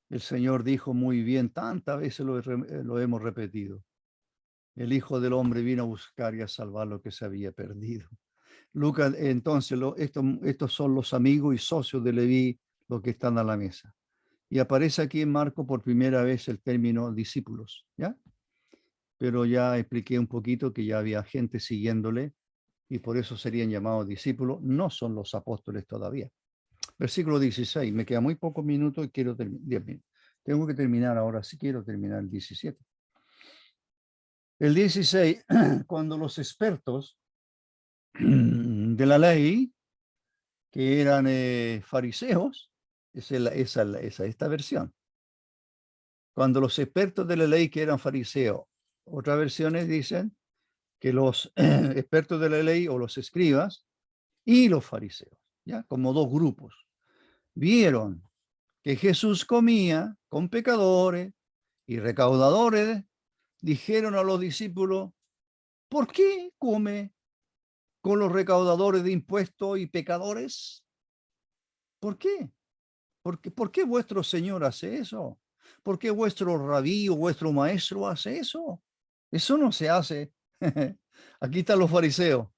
El Señor dijo muy bien, tantas veces lo hemos repetido. El Hijo del Hombre vino a buscar y a salvar lo que se había perdido. Lucas, entonces, estos son los amigos y socios de Leví, los que están a la mesa. Y aparece aquí en Marco por primera vez el término discípulos, ¿ya? Pero ya expliqué un poquito que ya había gente siguiéndole y por eso serían llamados discípulos, no son los apóstoles todavía. Versículo 16, me queda muy pocos minutos y quiero terminar, 10 minutos. Tengo que terminar ahora, sí quiero terminar el 17. El 16, cuando los expertos de la ley, que eran fariseos, esta versión. Cuando los expertos de la ley que eran fariseos, otras versiones dicen que los expertos de la ley o los escribas y los fariseos, ya como dos grupos, vieron que Jesús comía con pecadores y recaudadores, dijeron a los discípulos, ¿por qué come con los recaudadores de impuestos y pecadores? ¿Por qué? ¿Por qué vuestro Señor hace eso? ¿Por qué vuestro rabí o vuestro maestro hace eso? Eso no se hace. Aquí están los fariseos.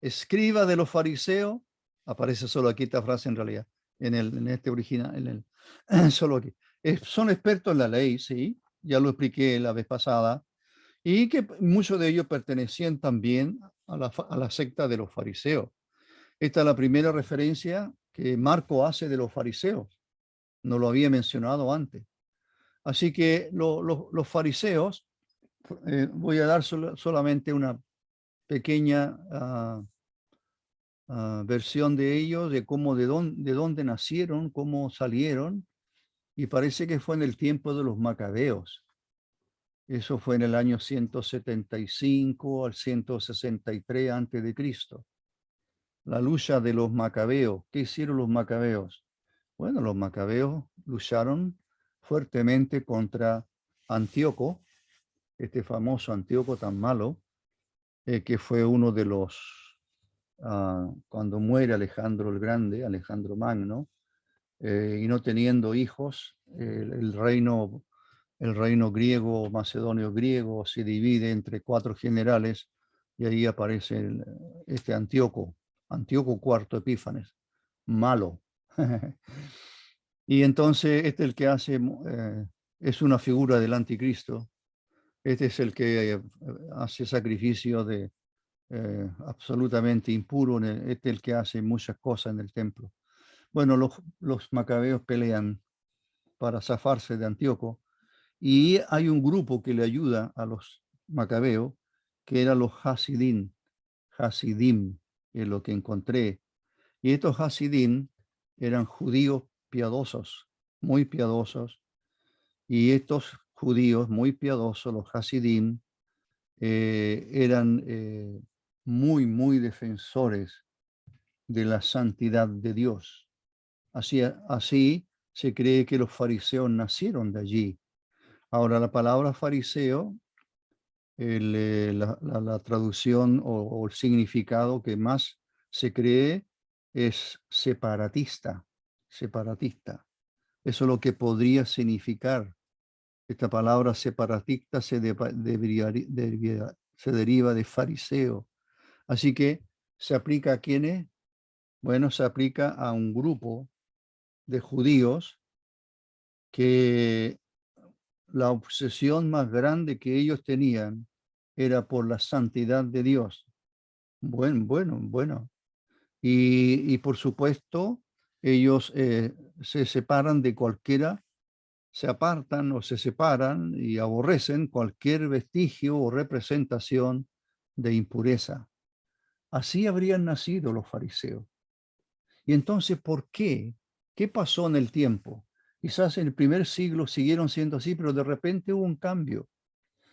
Escriba de los fariseos. Aparece solo aquí esta frase en realidad, en este original, solo aquí. Son expertos en la ley, sí, ya lo expliqué la vez pasada, y que muchos de ellos pertenecían también a la secta de los fariseos. Esta es la primera referencia que Marco hace de los fariseos. No lo había mencionado antes. Así que los fariseos, voy a dar solamente una pequeña versión de ellos, de cómo, de dónde nacieron, cómo salieron, y parece que fue en el tiempo de los macabeos. Eso fue en el año 175 al 163 antes de Cristo. La lucha de los macabeos. ¿Qué hicieron los macabeos? Bueno, los macabeos lucharon fuertemente contra Antíoco, este famoso Antíoco tan malo, que fue uno de los, cuando muere Alejandro el Grande, Alejandro Magno, y no teniendo hijos, el reino griego, macedonio griego, se divide entre 4 generales, y ahí aparece este Antíoco IV Epífanes, malo. Y entonces este es el que hace, es una figura del anticristo. Este es el que hace sacrificio de absolutamente impuro. Este es el que hace muchas cosas en el templo. Bueno, los macabeos pelean para zafarse de Antíoco, y hay un grupo que le ayuda a los macabeos, que eran los Hasidim, es lo que encontré. Y estos Hasidim eran judíos piadosos, muy piadosos, y estos judíos muy piadosos, los Hasidim, eran muy, muy defensores de la santidad de Dios. Así se cree que los fariseos nacieron de allí. Ahora, la palabra fariseo, la traducción o el significado que más se cree es separatista, separatista. Eso es lo que podría significar. Esta palabra separatista se deriva de fariseo. Así que se aplica a quiénes. Bueno, se aplica a un grupo de judíos que la obsesión más grande que ellos tenían era por la santidad de Dios. Bueno. Y por supuesto, ellos se separan de cualquiera, se apartan o se separan y aborrecen cualquier vestigio o representación de impureza. Así habrían nacido los fariseos. Y entonces, ¿por qué? ¿Qué pasó en el tiempo? Quizás en el primer siglo siguieron siendo así, pero de repente hubo un cambio.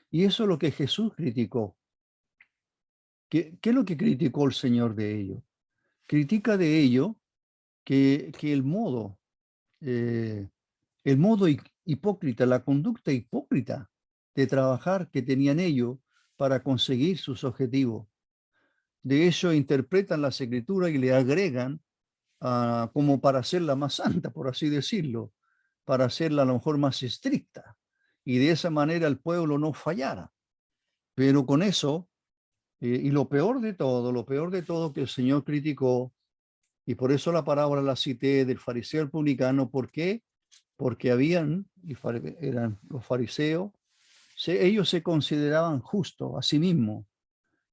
Y eso es lo que Jesús criticó. ¿Qué es lo que criticó el Señor de ello? Critica de ello que el modo hipócrita, la conducta hipócrita de trabajar que tenían ellos para conseguir sus objetivos. De hecho, interpretan las escrituras y le agregan como para hacerla más santa, por así decirlo, para hacerla a lo mejor más estricta. Y de esa manera el pueblo no fallara. Pero con eso, y lo peor de todo que el Señor criticó, y por eso la parábola la cité del fariseo al publicano. ¿Por qué? Porque eran los fariseos, ellos se consideraban justos a sí mismos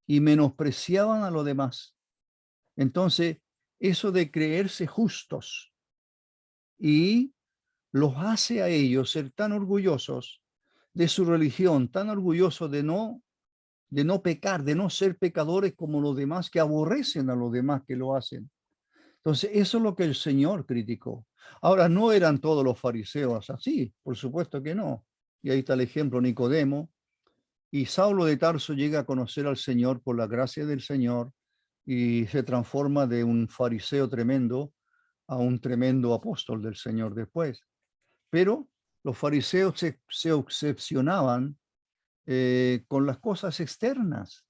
y menospreciaban a los demás. Entonces, eso de creerse justos y los hace a ellos ser tan orgullosos de su religión, tan orgullosos de no pecar, de no ser pecadores como los demás, que aborrecen a los demás que lo hacen. Entonces, eso es lo que el Señor criticó. Ahora, no eran todos los fariseos así, por supuesto que no. Y ahí está el ejemplo, Nicodemo. Y Saulo de Tarso llega a conocer al Señor por la gracia del Señor y se transforma de un fariseo tremendo a un tremendo apóstol del Señor después. Pero los fariseos se obsesionaban con las cosas externas,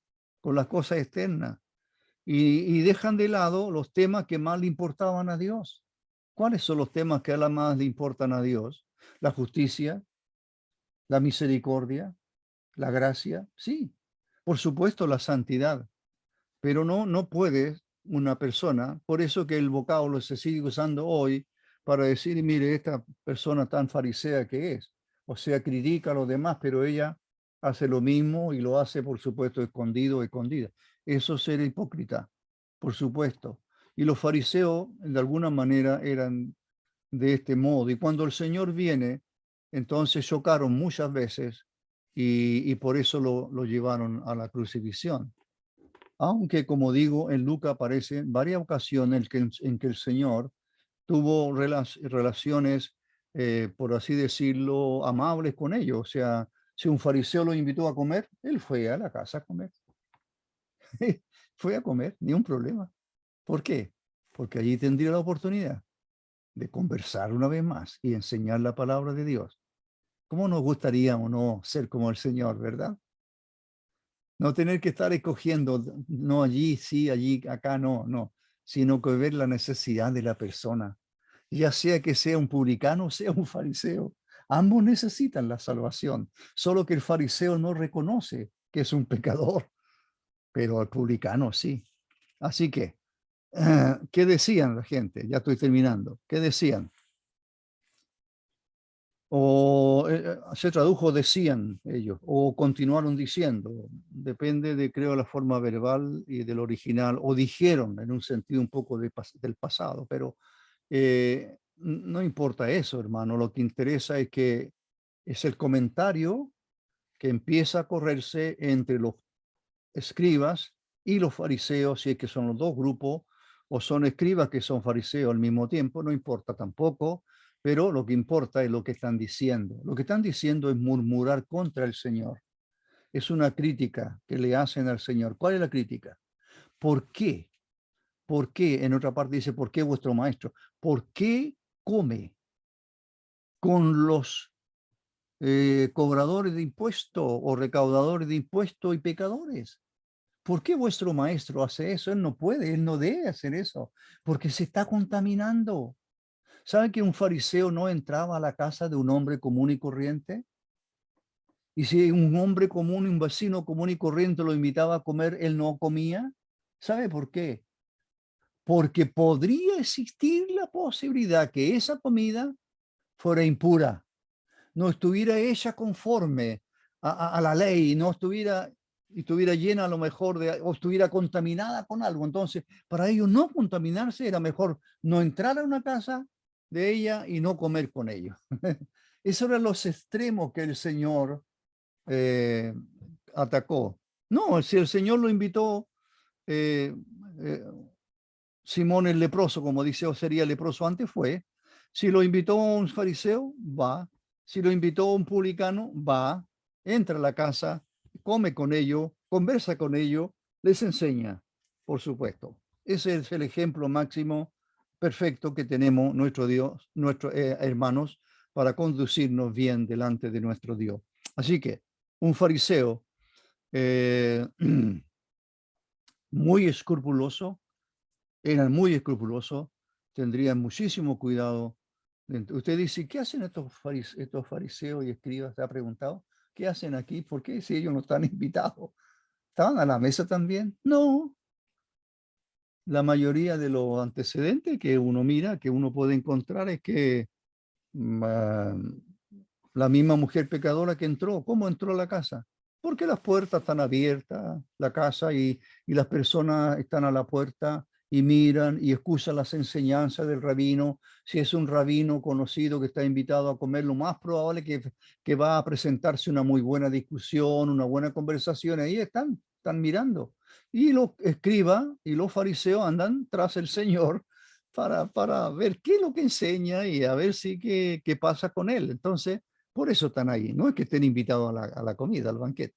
y dejan de lado los temas que más le importaban a Dios. ¿Cuáles son los temas que a la más le importan a Dios? La justicia, la misericordia, la gracia, sí. Por supuesto, la santidad, pero no puede una persona, por eso que el vocablo se sigue usando hoy para decir, mire, esta persona tan farisea que es. O sea, critica a los demás, pero ella hace lo mismo y lo hace, por supuesto, escondido o escondida. Eso es ser hipócrita, por supuesto. Y los fariseos, de alguna manera, eran de este modo. Y cuando el Señor viene, entonces chocaron muchas veces y por eso lo llevaron a la crucifixión. Aunque, como digo, en Lucas aparece varias ocasiones en que el Señor tuvo relaciones, por así decirlo, amables con ellos. O sea, Si un fariseo lo invitó a comer, él fue a la casa a comer. Fue a comer, ni un problema. ¿Por qué? Porque allí tendría la oportunidad de conversar una vez más y enseñar la palabra de Dios. ¿Cómo nos gustaría o no ser como el Señor, verdad? No tener que estar escogiendo, no allí, sí, allí, acá, no, no, sino que ver la necesidad de la persona, ya sea que sea un publicano o sea un fariseo. Ambos necesitan la salvación, solo que el fariseo no reconoce que es un pecador, pero el publicano sí. Así que, ¿qué decían la gente? Ya estoy terminando. ¿Qué decían? O se tradujo decían ellos, o continuaron diciendo, depende de, creo, la forma verbal y del original, o dijeron en un sentido un poco del pasado, pero no importa eso, hermano, lo que interesa es que es el comentario que empieza a correrse entre los escribas y los fariseos, si es que son los dos grupos, o son escribas que son fariseos al mismo tiempo, no importa tampoco, pero lo que importa es lo que están diciendo. Lo que están diciendo es murmurar contra el Señor. Es una crítica que le hacen al Señor. ¿Cuál es la crítica? ¿Por qué? ¿Por qué? En otra parte dice, ¿por qué vuestro maestro? ¿Por qué come con los cobradores de impuestos o recaudadores de impuestos y pecadores? ¿Por qué vuestro maestro hace eso? Él no puede, él no debe hacer eso, porque se está contaminando. ¿Sabe que un fariseo no entraba a la casa de un hombre común y corriente? Y si un hombre común, un vecino común y corriente lo invitaba a comer, él no comía. ¿Sabe por qué? Porque podría existir la posibilidad que esa comida fuera impura, no estuviera hecha conforme a la ley, no estuviera y estuviera llena a lo mejor de, o estuviera contaminada con algo. Entonces, para ellos no contaminarse, era mejor no entrar a una casa de ella y no comer con ellos. Esos eran los extremos que el Señor eh, atacó. No, si el Señor lo invitó, eh, eh, Simón el leproso, como dice, o sería leproso antes, fue. Si lo invitó un fariseo, va. Si lo invitó un publicano, va. Entra a la casa, come con ellos, conversa con ellos, les enseña, por supuesto. Ese es el ejemplo máximo perfecto que tenemos nuestro Dios, nuestros hermanos, para conducirnos bien delante de nuestro Dios. Así que un fariseo muy escrupuloso, eran muy escrupulosos, tendrían muchísimo cuidado. Usted dice, ¿qué hacen estos fariseos y escribas? ¿Se ha preguntado? ¿Qué hacen aquí? ¿Por qué si ellos no están invitados? ¿Estaban a la mesa también? No. La mayoría de los antecedentes que uno mira, que uno puede encontrar, es que la misma mujer pecadora que entró, ¿cómo entró a la casa? Porque las puertas están abiertas, la casa, y las personas están a la puerta y miran y escuchan las enseñanzas del rabino. Si es un rabino conocido que está invitado a comer, lo más probable que va a presentarse una muy buena discusión, una buena conversación. Ahí están mirando. Y los escribas y los fariseos andan tras el Señor para ver qué es lo que enseña y a ver si qué pasa con él. Entonces, por eso están ahí. No es que estén invitados a la comida, al banquete.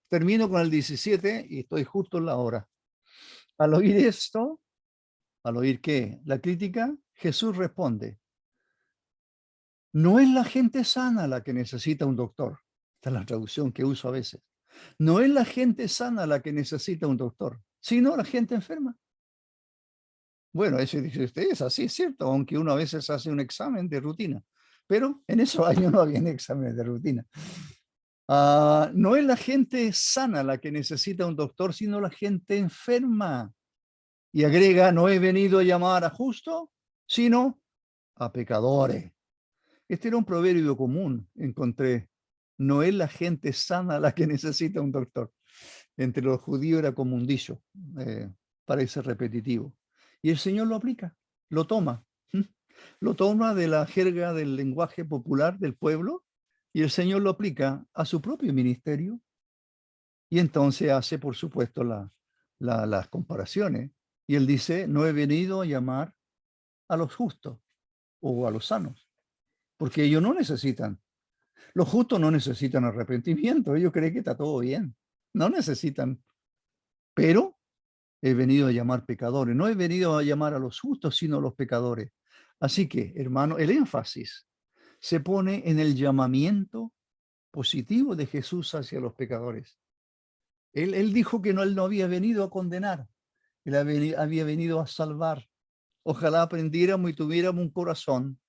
Termino con el 17 y estoy justo en la hora. Al oír esto, al oír qué, la crítica, Jesús responde, no es la gente sana la que necesita un doctor. Esta es la traducción que uso a veces. No es la gente sana la que necesita un doctor, sino la gente enferma. Bueno, eso dice usted, es así, es cierto, aunque uno a veces hace un examen de rutina, pero en esos años no había exámenes de rutina. No es la gente sana la que necesita un doctor, sino la gente enferma. Y agrega, no he venido a llamar a justos, sino a pecadores. Este era un proverbio común, encontré. No es la gente sana la que necesita un doctor. Entre los judíos era como un dicho, parece repetitivo. Y el Señor lo aplica, lo toma. Lo toma de la jerga del lenguaje popular del pueblo y el Señor lo aplica a su propio ministerio. Y entonces hace, por supuesto, las comparaciones. Y él dice, no he venido a llamar a los justos o a los sanos, porque ellos no necesitan Los justos no necesitan arrepentimiento, ellos creen que está todo bien, no necesitan. Pero he venido a llamar pecadores, no he venido a llamar a los justos, sino a los pecadores. Así que, hermano, el énfasis se pone en el llamamiento positivo de Jesús hacia los pecadores. Él dijo que él no había venido a condenar, él había venido a salvar. Ojalá aprendiéramos y tuviéramos un corazón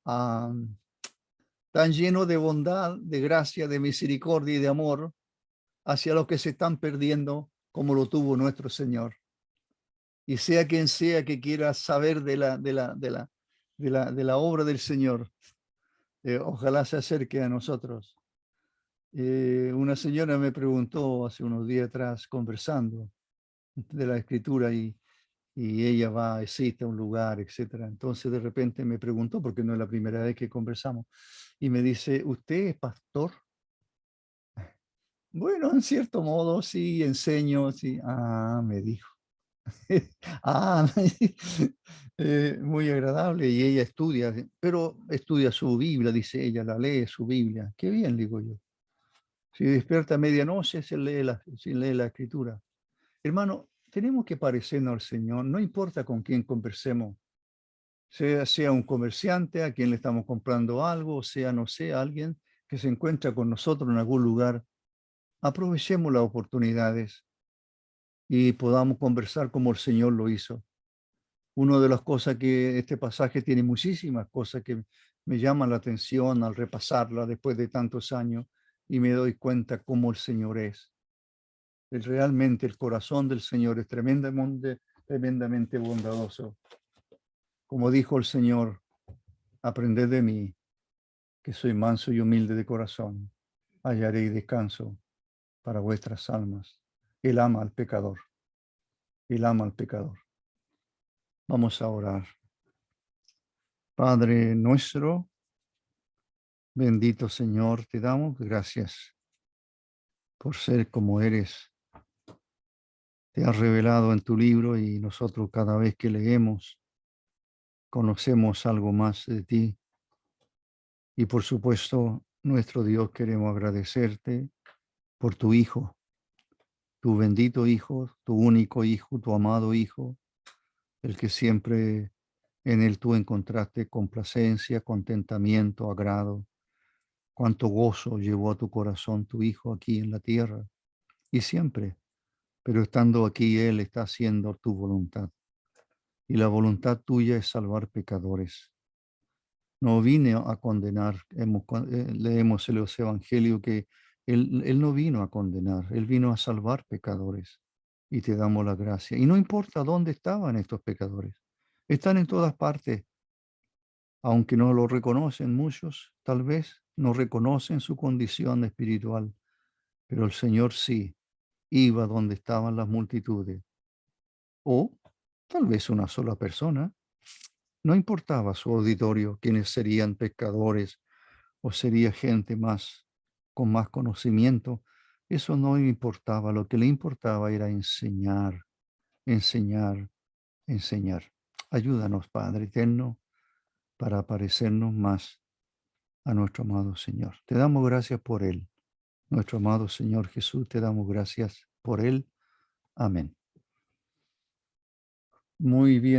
tan lleno de bondad, de gracia, de misericordia y de amor hacia los que se están perdiendo como lo tuvo nuestro Señor. Y sea quien sea que quiera saber de la obra del Señor, ojalá se acerque a nosotros. Una señora me preguntó hace unos días atrás, conversando de la Escritura, y ella existe a un lugar, etcétera. Entonces de repente me preguntó, porque no es la primera vez que conversamos, y me dice, ¿usted es pastor? Bueno, en cierto modo, sí, enseño, sí. Ah, me dijo. Ah, muy agradable. Y ella estudia, pero estudia su Biblia, dice ella, la lee su Biblia. Qué bien, digo yo. Si despierta a medianoche, se lee la Escritura. Hermano, tenemos que parecernos al Señor, no importa con quién conversemos, sea un comerciante a quien le estamos comprando algo, o sea, no sé, alguien que se encuentra con nosotros en algún lugar. Aprovechemos las oportunidades y podamos conversar como el Señor lo hizo. Una de las cosas que este pasaje tiene muchísimas cosas que me llaman la atención al repasarla después de tantos años y me doy cuenta cómo el Señor es. Realmente el corazón del Señor es tremendamente bondadoso. Como dijo el Señor, aprended de mí, que soy manso y humilde de corazón, hallaréis descanso para vuestras almas. Él ama al pecador. Él ama al pecador. Vamos a orar. Padre nuestro, bendito Señor, te damos gracias por ser como eres. Te has revelado en tu libro y nosotros cada vez que leemos conocemos algo más de ti. Y por supuesto, nuestro Dios, queremos agradecerte por tu Hijo, tu bendito Hijo, tu único Hijo, tu amado Hijo, el que siempre en él tú encontraste complacencia, contentamiento, agrado. Cuánto gozo llevó a tu corazón tu Hijo aquí en la tierra y siempre, pero estando aquí Él está haciendo tu voluntad y la voluntad tuya es salvar pecadores. No vine a condenar, leemos en los evangelios que él no vino a condenar, Él vino a salvar pecadores y te damos la gracia. Y no importa dónde estaban estos pecadores, están en todas partes, aunque no lo reconocen muchos, tal vez no reconocen su condición espiritual, pero el Señor sí iba donde estaban las multitudes, o tal vez una sola persona. No importaba su auditorio quiénes serían pecadores o sería gente más con más conocimiento. Eso no le importaba. Lo que le importaba era enseñar, enseñar, enseñar. Ayúdanos, Padre eterno, para parecernos más a nuestro amado Señor. Te damos gracias por Él. Nuestro amado Señor Jesús, te damos gracias por Él. Amén. Muy bien.